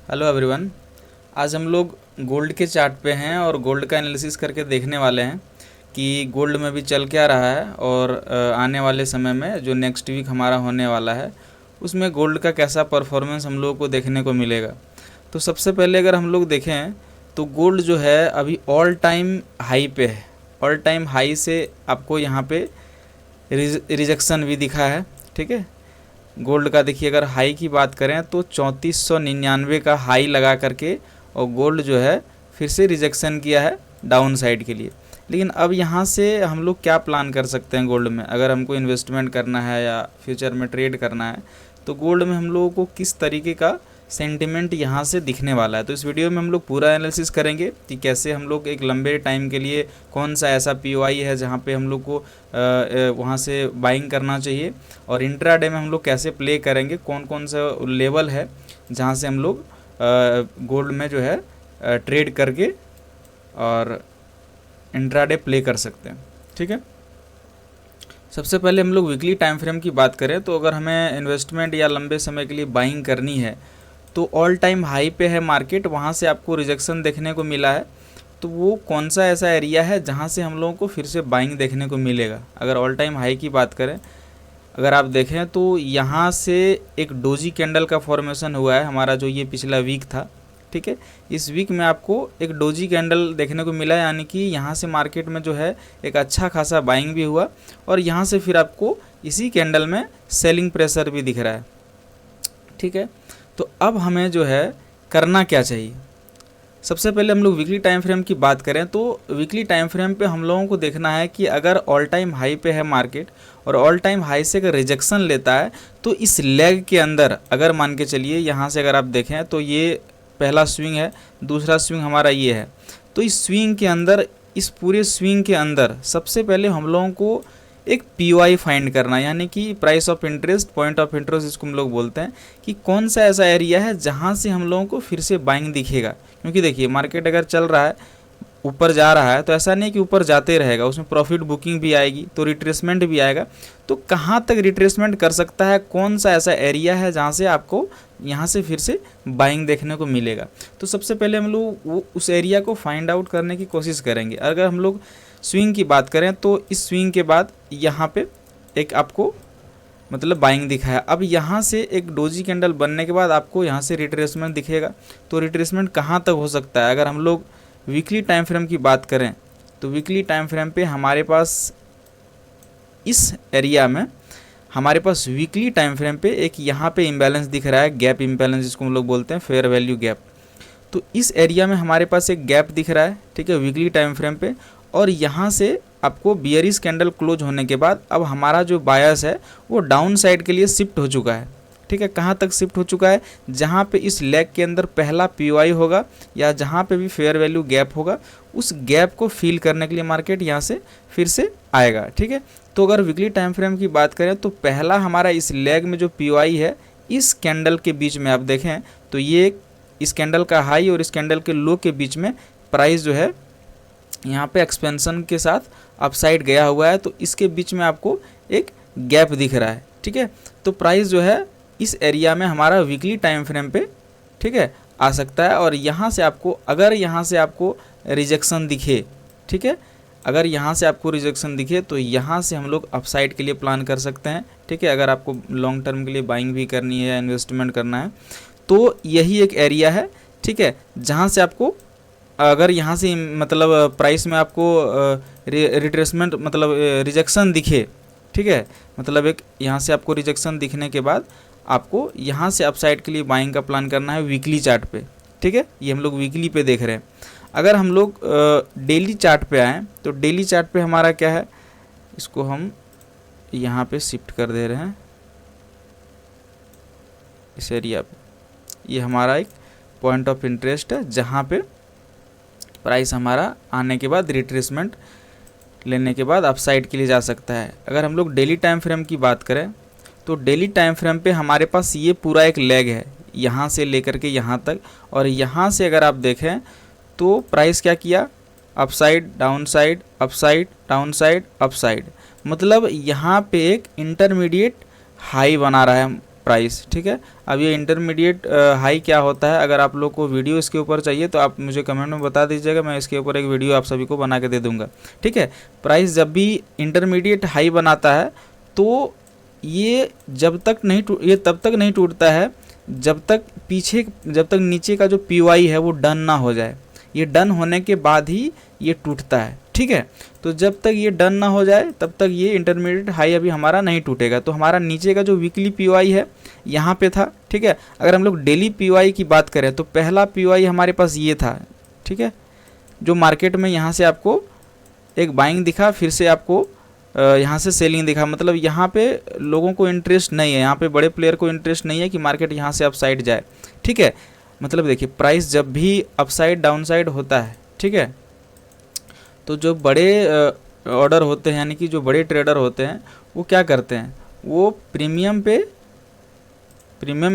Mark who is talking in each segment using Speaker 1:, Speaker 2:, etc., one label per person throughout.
Speaker 1: Hello everyone. आज हम लोग गोल्ड के चार्ट पे हैं और गोल्ड का एनालिसिस करके देखने वाले हैं कि गोल्ड में भी चल क्या रहा है और आने वाले समय में जो नेक्स्ट वीक हमारा होने वाला है उसमें गोल्ड का कैसा परफॉर्मेंस हम लोगों को देखने को मिलेगा। तो सबसे पहले अगर हम लोग देखें तो गोल्ड जो है अभी ऑल टाइम हाई पे है। ऑल टाइम हाई से आपको यहाँ पे रिजेक्शन भी दिखा है। ठीक है, गोल्ड का देखिए अगर हाई की बात करें तो 3499 का हाई लगा करके और गोल्ड जो है फिर से रिजेक्शन किया है डाउन साइड के लिए। लेकिन अब यहाँ से हम लोग क्या प्लान कर सकते हैं गोल्ड में, अगर हमको इन्वेस्टमेंट करना है या फ्यूचर में ट्रेड करना है तो गोल्ड में हम लोगों को किस तरीके का सेंटिमेंट यहाँ से दिखने वाला है। तो इस वीडियो में हम लोग पूरा एनालिसिस करेंगे कि कैसे हम लोग एक लंबे टाइम के लिए कौन सा ऐसा पीओआई है जहाँ पे हम लोग को वहाँ से बाइंग करना चाहिए और इंट्राडे में हम लोग कैसे प्ले करेंगे, कौन कौन सा लेवल है जहाँ से हम लोग गोल्ड में जो है ट्रेड करके और इंट्राडे प्ले कर सकते हैं। ठीक है, सबसे पहले हम लोग वीकली टाइम फ्रेम की बात करें तो अगर हमें इन्वेस्टमेंट या लंबे समय के लिए बाइंग करनी है तो ऑल टाइम हाई पे है मार्केट, वहाँ से आपको रिजेक्शन देखने को मिला है। तो वो कौन सा ऐसा एरिया है जहाँ से हम लोगों को फिर से बाइंग देखने को मिलेगा। अगर ऑल टाइम हाई की बात करें, अगर आप देखें तो यहाँ से एक डोजी कैंडल का फॉर्मेशन हुआ है हमारा, जो ये पिछला वीक था। ठीक है, इस वीक में आपको एक डोजी कैंडल देखने को मिला है, यानी कि यहाँ से मार्केट में जो है एक अच्छा खासा बाइंग भी हुआ और यहाँ से फिर आपको इसी कैंडल में सेलिंग प्रेशर भी दिख रहा है। ठीक है, तो अब हमें जो है करना क्या चाहिए। सबसे पहले हम लोग वीकली टाइम फ्रेम की बात करें तो वीकली टाइम फ्रेम पे हम लोगों को देखना है कि अगर ऑल टाइम हाई पे है मार्केट और ऑल टाइम हाई से अगर रिजेक्शन लेता है तो इस लेग के अंदर, अगर मान के चलिए यहाँ से अगर आप देखें तो ये पहला स्विंग है, दूसरा स्विंग हमारा ये है। तो इस स्विंग के अंदर, इस पूरे स्विंग के अंदर सबसे पहले हम लोगों को एक पीओआई फाइंड करना है, यानी कि price of interest, point of interest इसको हम लोग बोलते हैं, कि कौन सा ऐसा एरिया है जहाँ से हम लोगों को फिर से बाइंग दिखेगा। क्योंकि देखिए मार्केट अगर चल रहा है, ऊपर जा रहा है, तो ऐसा नहीं कि ऊपर जाते रहेगा, उसमें प्रॉफिट बुकिंग भी आएगी तो रिट्रेसमेंट भी आएगा। तो कहाँ तक रिट्रेसमेंट कर सकता है, कौन सा ऐसा एरिया है जहाँ से आपको यहाँ से फिर से बाइंग देखने को मिलेगा। तो सबसे पहले हम लोग वो उस एरिया को फाइंड आउट करने की कोशिश करेंगे। अगर हम लोग स्विंग की बात करें तो इस स्विंग के बाद यहाँ पे एक आपको मतलब बाइंग दिखा है। अब यहाँ से एक डोजी कैंडल बनने के बाद आपको यहाँ से रिट्रेसमेंट दिखेगा। तो रिट्रेसमेंट कहाँ तक हो सकता है, अगर हम लोग वीकली टाइम फ्रेम की बात करें तो वीकली टाइम फ्रेम पे हमारे पास इस एरिया में हमारे पास वीकली टाइम फ्रेम पे एक यहाँ पे इम्बैलेंस दिख रहा है, गैप इम्बैलेंस जिसको हम लोग बोलते हैं, फेयर वैल्यू गैप। तो इस एरिया में हमारे पास एक गैप दिख रहा है। ठीक है, वीकली टाइम फ्रेम पे, और यहाँ से आपको बियरिश कैंडल क्लोज होने के बाद अब हमारा जो बायस है वो डाउन साइड के लिए शिफ्ट हो चुका है। ठीक है, कहाँ तक शिफ्ट हो चुका है, जहाँ पे इस लेग के अंदर पहला पीओआई होगा या जहाँ पे भी फेयर वैल्यू गैप होगा, उस गैप को फिल करने के लिए मार्केट यहाँ से फिर से आएगा। ठीक है, तो अगर वीकली टाइम फ्रेम की बात करें तो पहला हमारा इस लेग में जो पीओआई है, इस कैंडल के बीच में आप देखें तो ये इस कैंडल का हाई और इस कैंडल के लो के बीच में प्राइस जो है यहाँ पे एक्सपेंशन के साथ अपसाइड गया हुआ है। तो इसके बीच में आपको एक गैप दिख रहा है। ठीक है, तो प्राइस जो है इस एरिया में हमारा वीकली टाइम फ्रेम पे, ठीक है, आ सकता है। और यहाँ से आपको, अगर यहाँ से आपको रिजेक्शन दिखे, ठीक है, अगर यहाँ से आपको रिजेक्शन दिखे तो यहाँ से हम लोग अपसाइड के लिए प्लान कर सकते हैं। ठीक है, अगर आपको लॉन्ग टर्म के लिए बाइंग भी करनी है, इन्वेस्टमेंट करना है, तो यही एक एरिया है। ठीक है, जहाँ से आपको, अगर यहाँ से मतलब प्राइस में आपको रिट्रेसमेंट मतलब रिजेक्शन दिखे, ठीक है, मतलब एक यहाँ से आपको रिजेक्शन दिखने के बाद आपको यहाँ से अपसाइड के लिए बाइंग का प्लान करना है वीकली चार्ट पे। ठीक है, ये हम लोग वीकली पे देख रहे हैं। अगर हम लोग डेली चार्ट पे आएँ तो डेली चार्ट पे हमारा क्या है, इसको हम यहाँ पे शिफ्ट कर दे रहे हैं इस एरिया पे। ये हमारा एक पॉइंट ऑफ इंटरेस्ट है जहाँ पे प्राइस हमारा आने के बाद रिट्रेसमेंट लेने के बाद अपसाइड के लिए जा सकता है। अगर हम लोग डेली टाइम फ्रेम की बात करें तो डेली टाइम फ्रेम पे हमारे पास ये पूरा एक लेग है, यहाँ से लेकर के यहाँ तक, और यहाँ से अगर आप देखें तो प्राइस क्या किया, upside down side, upside down side, upside, मतलब यहाँ पे एक इंटरमीडिएट हाई बना रहा है प्राइस, ठीक है। अब ये इंटरमीडिएट हाई क्या होता है, अगर आप लोग को वीडियो इसके ऊपर चाहिए तो आप मुझे कमेंट में बता दीजिएगा, मैं इसके ऊपर एक वीडियो आप सभी को बना के दे दूंगा, ठीक है। प्राइस जब भी इंटरमीडिएट हाई बनाता है तो ये ये तब तक नहीं टूटता है जब तक नीचे का जो पीवाई है वो डन ना हो जाए। ये डन होने के बाद ही ये टूटता है, ठीक है। तो जब तक ये डन ना हो जाए तब तक ये इंटरमीडिएट हाई अभी हमारा नहीं टूटेगा। तो हमारा नीचे का जो वीकली पीवाई है यहाँ पे था, ठीक है। अगर हम लोग डेली पीवाई की बात करें तो पहला पीवाई हमारे पास ये था, ठीक है, जो मार्केट में यहाँ से आपको एक बाइंग दिखा, फिर से आपको यहाँ से सेलिंग दिखा। मतलब यहाँ पे लोगों को इंटरेस्ट नहीं है, यहाँ पे बड़े प्लेयर को इंटरेस्ट नहीं है कि मार्केट यहाँ से अपसाइड जाए, ठीक है। मतलब देखिए प्राइस जब भी अपसाइड डाउनसाइड होता है, ठीक है, तो जो बड़े ऑर्डर होते हैं यानी कि जो बड़े ट्रेडर होते हैं वो क्या करते हैं, वो प्रीमियम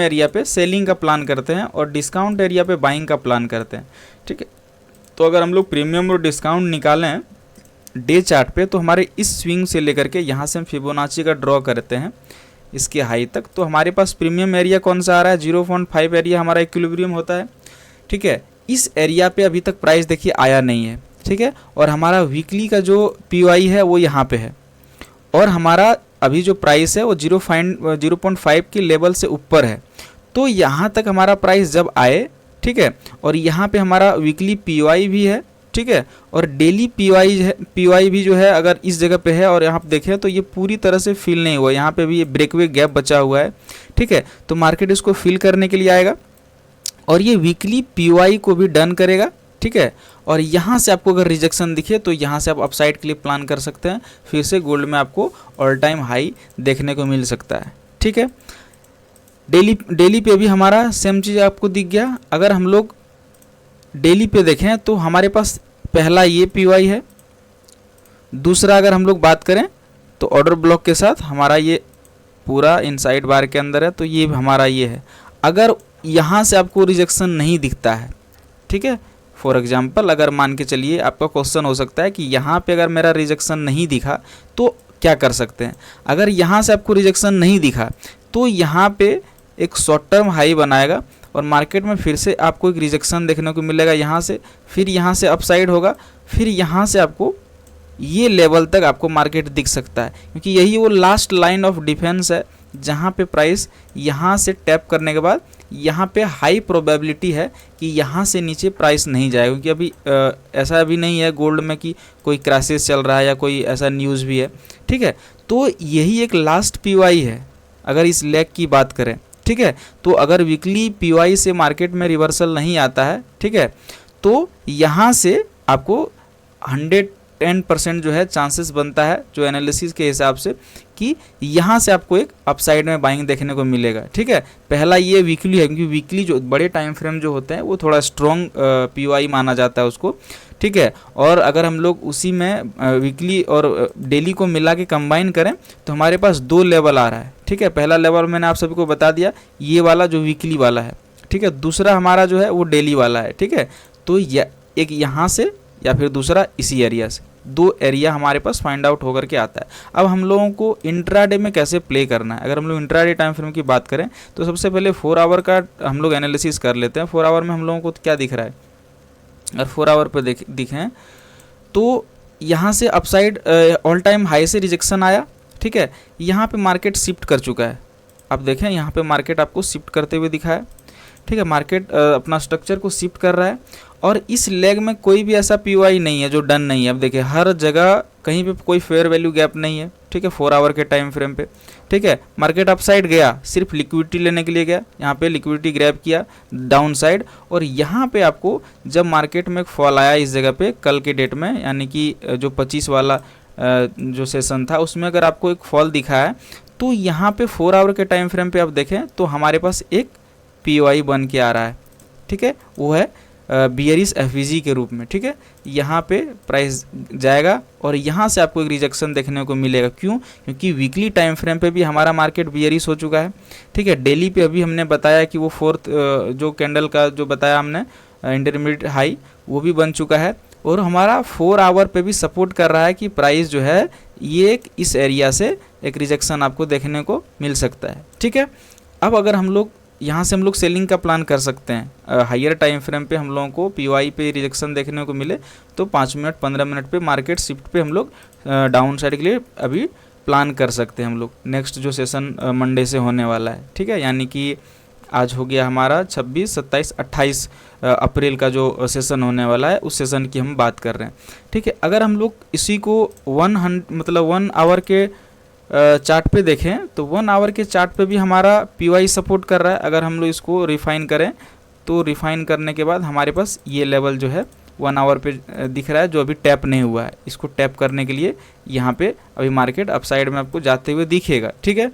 Speaker 1: एरिया पे सेलिंग का प्लान करते हैं और डिस्काउंट एरिया पे बाइंग का प्लान करते हैं, ठीक है। तो अगर हम लोग प्रीमियम और डिस्काउंट निकालें डे चार्ट पे तो हमारे इस स्विंग से लेकर के यहाँ से हम फिबोनाची का ड्रॉ करते हैं इसके हाई तक, तो हमारे पास प्रीमियम एरिया कौन सा आ रहा है, 0.5 एरिया हमारा इक्विलिब्रियम होता है, ठीक है। इस एरिया पे अभी तक प्राइस देखिए आया नहीं है, ठीक है। और हमारा वीकली का जो पीवाई है वो यहाँ पे है और हमारा अभी जो प्राइस है वो 0.5 की लेवल से ऊपर है। तो यहाँ तक हमारा प्राइस जब आए, ठीक है, और यहाँ पे हमारा वीकली पीवाई भी है, ठीक है, और डेली पीवाई भी जो है अगर इस जगह पे है और यहाँ पे देखें तो ये पूरी तरह से फिल नहीं हुआ, यहाँ पे भी ये ब्रेकवे गैप बचा हुआ है, ठीक है। तो मार्केट इसको फिल करने के लिए आएगा और ये वीकली पीवाई को भी डन करेगा, ठीक है। और यहाँ से आपको अगर रिजेक्शन दिखे तो यहाँ से आप अपसाइड के लिए प्लान कर सकते हैं, फिर से गोल्ड में आपको ऑल टाइम हाई देखने को मिल सकता है, ठीक है। डेली पे भी हमारा सेम चीज़ आपको दिख गया। अगर हम लोग डेली पे देखें तो हमारे पास पहला ये पीवाई है, दूसरा अगर हम लोग बात करें तो ऑर्डर ब्लॉक के साथ हमारा ये पूरा इनसाइड बार के अंदर है, तो ये हमारा ये है। अगर यहाँ से आपको रिजेक्शन नहीं दिखता है, ठीक है, फॉर एग्जांपल अगर मान के चलिए आपका क्वेश्चन हो सकता है कि यहाँ पे अगर मेरा रिजेक्शन नहीं दिखा तो क्या कर सकते हैं। अगर यहाँ से आपको रिजेक्शन नहीं दिखा तो यहाँ पे एक शॉर्ट टर्म हाई बनाएगा और मार्केट में फिर से आपको एक रिजेक्शन देखने को मिलेगा यहाँ से, फिर यहाँ से अपसाइड होगा, फिर यहाँ से आपको ये लेवल तक आपको मार्केट दिख सकता है, क्योंकि यही वो लास्ट लाइन ऑफ डिफेंस है जहाँ पे प्राइस यहाँ से टैप करने के बाद यहाँ पे हाई प्रोबेबिलिटी है कि यहाँ से नीचे प्राइस नहीं जाएगा, क्योंकि अभी ऐसा अभी नहीं है गोल्ड में कि कोई क्राइसिस चल रहा है या कोई ऐसा न्यूज़ भी है, ठीक है। तो यही एक लास्ट पीवाई है अगर इस लेग की बात करें, ठीक है। तो अगर वीकली पीवाई से मार्केट में रिवर्सल नहीं आता है, ठीक है, तो यहाँ से आपको 110% जो है चांसेस बनता है जो एनालिसिस के हिसाब से कि यहाँ से आपको एक अपसाइड में बाइंग देखने को मिलेगा, ठीक है। पहला ये वीकली है, क्योंकि वीकली जो बड़े टाइम फ्रेम जो होते हैं वो थोड़ा स्ट्रॉन्ग पीवाई माना जाता है उसको, ठीक है। और अगर हम लोग उसी में वीकली और डेली को मिला के कंबाइन करें तो हमारे पास 2 लेवल आ रहा है, ठीक है। पहला लेवल मैंने आप सभी को बता दिया, ये वाला जो वीकली वाला है, ठीक है। दूसरा हमारा जो है वो डेली वाला है, ठीक है। तो एक यहाँ से या फिर दूसरा इसी एरिया से, 2 एरिया हमारे पास फाइंड आउट होकर के आता है। अब हम लोगों को इंट्राडे में कैसे प्ले करना है, अगर हम लोग इंट्राडे टाइम फ्रेम की बात करें तो सबसे पहले 4 आवर का हम लोग एनालिसिस कर लेते हैं। 4 आवर में हम लोगों को क्या दिख रहा है, अगर 4 आवर पर दिखें तो यहाँ से अपसाइड ऑल टाइम हाई से रिजेक्शन आया, ठीक है। यहाँ पे मार्केट शिफ्ट कर चुका है, आप देखें यहाँ पे मार्केट आपको शिफ्ट करते हुए दिखा है, ठीक है। मार्केट अपना स्ट्रक्चर को शिफ्ट कर रहा है और इस लेग में कोई भी ऐसा पीवाई नहीं है जो डन नहीं है। अब देखिए हर जगह कहीं पे कोई फेयर वैल्यू गैप नहीं है, ठीक है, 4 आवर के टाइम फ्रेम पे, ठीक है। मार्केट अपसाइड गया, सिर्फ लिक्विडिटी लेने के लिए गया, यहाँ पे लिक्विडिटी ग्रैब किया डाउन साइड, और यहाँ पे आपको जब मार्केट में एक फॉल आया इस जगह पे कल के डेट में, यानी कि जो 25 वाला जो सेशन था उसमें अगर आपको एक फॉल दिखा है तो यहाँ पे 4 आवर के टाइम फ्रेम पे आप देखें तो हमारे पास एक पीवाई बन के आ रहा है, ठीक है, वो है बियरिश एफवीजी के रूप में, ठीक है। यहाँ पे प्राइस जाएगा और यहाँ से आपको एक रिजेक्शन देखने को मिलेगा। क्यों? क्योंकि वीकली टाइम फ्रेम पे भी हमारा मार्केट बियरिश हो चुका है, ठीक है। डेली पे अभी हमने बताया कि वो 4th जो कैंडल का जो बताया हमने इंटरमीडिएट हाई वो भी बन चुका है और हमारा 4 आवर पे भी सपोर्ट कर रहा है कि प्राइस जो है ये इस एरिया से एक रिजेक्शन आपको देखने को मिल सकता है, ठीक है। अब अगर हम लोग यहाँ से हम लोग सेलिंग का प्लान कर सकते हैं। हायर टाइम फ्रेम पे हम लोगों को पीओआई पे रिजेक्शन देखने को मिले तो 5 मिनट 15 मिनट पे मार्केट शिफ्ट पे हम लोग डाउन साइड के लिए अभी प्लान कर सकते हैं हम लोग। नेक्स्ट जो सेशन मंडे से होने वाला है, ठीक है, यानी कि आज हो गया हमारा 26, 27, 28 अप्रैल का जो सेशन होने वाला है उस सेशन की हम बात कर रहे हैं, ठीक है। अगर हम लोग इसी को 1 आवर के चार्ट पे देखें तो 1 आवर के चार्ट पे भी हमारा पीओआई सपोर्ट कर रहा है। अगर हम लोग इसको रिफाइन करें तो रिफाइन करने के बाद हमारे पास ये लेवल जो है 1 आवर पे दिख रहा है जो अभी टैप नहीं हुआ है। इसको टैप करने के लिए यहाँ पे अभी मार्केट अपसाइड में आपको जाते हुए दिखेगा, ठीक है।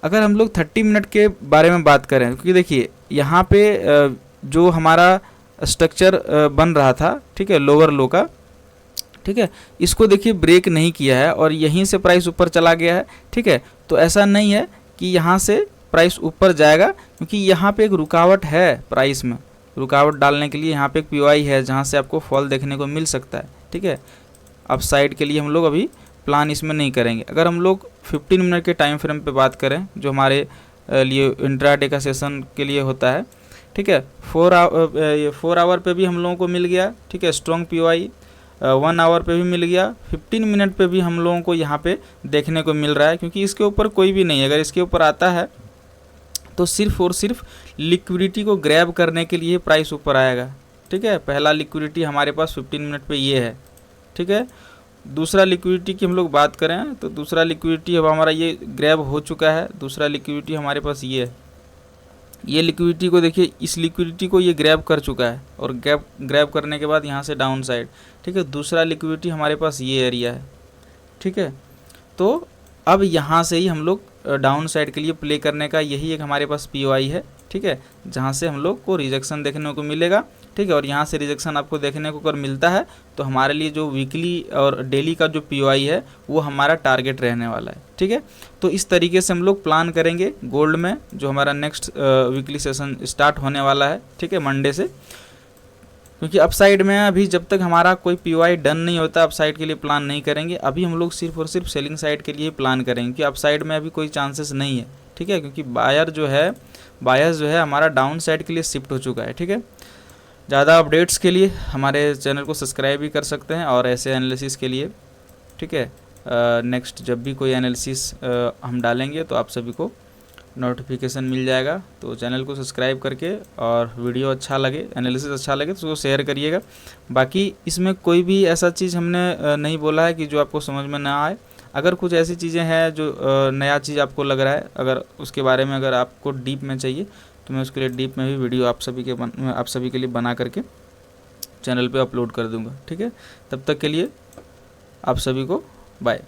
Speaker 1: अगर हम लोग 30 मिनट के बारे में बात करें, क्योंकि देखिए यहाँ पे जो हमारा स्ट्रक्चर बन रहा था, ठीक है, लोअर लो का, ठीक है, इसको देखिए ब्रेक नहीं किया है और यहीं से प्राइस ऊपर चला गया है, ठीक है। तो ऐसा नहीं है कि यहाँ से प्राइस ऊपर जाएगा, क्योंकि यहाँ पे एक रुकावट है प्राइस में। रुकावट डालने के लिए यहाँ पे एक पीओआई है जहाँ से आपको फॉल देखने को मिल सकता है, ठीक है। अप साइड के लिए हम लोग अभी प्लान इसमें नहीं करेंगे। अगर हम लोग 15 मिनट के टाइम फ्रेम पे बात करें जो हमारे लिए इंट्राडे का सेशन के लिए होता है, ठीक है, 4 आवर पे भी हम लोगों को मिल गया, ठीक है, स्ट्रॉन्ग पीओआई। 1 आवर पे भी मिल गया, 15 मिनट पे भी हम लोगों को यहाँ पे देखने को मिल रहा है, क्योंकि इसके ऊपर कोई भी नहीं है। अगर इसके ऊपर आता है तो सिर्फ और सिर्फ लिक्विडिटी को ग्रैब करने के लिए प्राइस ऊपर आएगा, ठीक है। पहला लिक्विडिटी हमारे पास 15 मिनट पे ये है, ठीक है। दूसरा लिक्विडिटी की हम लोग बात करें तो दूसरा लिक्विडिटी अब हमारा ये ग्रैब हो चुका है। दूसरा लिक्विडिटी हमारे पास ये है। ये लिक्विडिटी को देखिए, इस लिक्विडिटी को ये ग्रैब कर चुका है और ग्रैब करने के बाद यहाँ से डाउन साइड, ठीक है। दूसरा लिक्विडिटी हमारे पास ये एरिया है, ठीक है। तो अब यहाँ से ही हम लोग डाउन साइड के लिए प्ले करने का यही एक हमारे पास पीओआई है, ठीक है, जहाँ से हम लोग को रिजेक्शन देखने को मिलेगा, ठीक है। और यहाँ से रिजेक्शन आपको देखने को अगर मिलता है तो हमारे लिए जो वीकली और डेली का जो पीओआई है वो हमारा टारगेट रहने वाला है, ठीक है। तो इस तरीके से हम लोग प्लान करेंगे गोल्ड में, जो हमारा नेक्स्ट वीकली सेशन स्टार्ट होने वाला है, ठीक है, मंडे से। क्योंकि अपसाइड में अभी जब तक हमारा कोई पीओआई डन नहीं होता अपसाइड के लिए प्लान नहीं करेंगे। अभी हम लोग सिर्फ और सिर्फ सेलिंग साइड के लिए प्लान करेंगे, क्योंकि अपसाइड में अभी कोई चांसेस नहीं है, ठीक है, क्योंकि बायर्स जो है हमारा डाउन साइड के लिए शिफ्ट हो चुका है, ठीक है। ज़्यादा अपडेट्स के लिए हमारे चैनल को सब्सक्राइब भी कर सकते हैं और ऐसे एनालिसिस के लिए, ठीक है, नेक्स्ट जब भी कोई एनालिसिस हम डालेंगे तो आप सभी को नोटिफिकेशन मिल जाएगा। तो चैनल को सब्सक्राइब करके, और वीडियो अच्छा लगे, एनालिसिस अच्छा लगे तो उसको शेयर करिएगा। बाकी इसमें कोई भी ऐसा चीज़ हमने नहीं बोला है कि जो आपको समझ में ना आए। अगर कुछ ऐसी चीज़ें हैं जो नया चीज़ आपको लग रहा है, अगर उसके बारे में अगर आपको डीप में चाहिए तो मैं उसके लिए डीप में भी वीडियो आप सभी के लिए बना करके चैनल पे अपलोड कर दूंगा, ठीक है। तब तक के लिए आप सभी को बाय।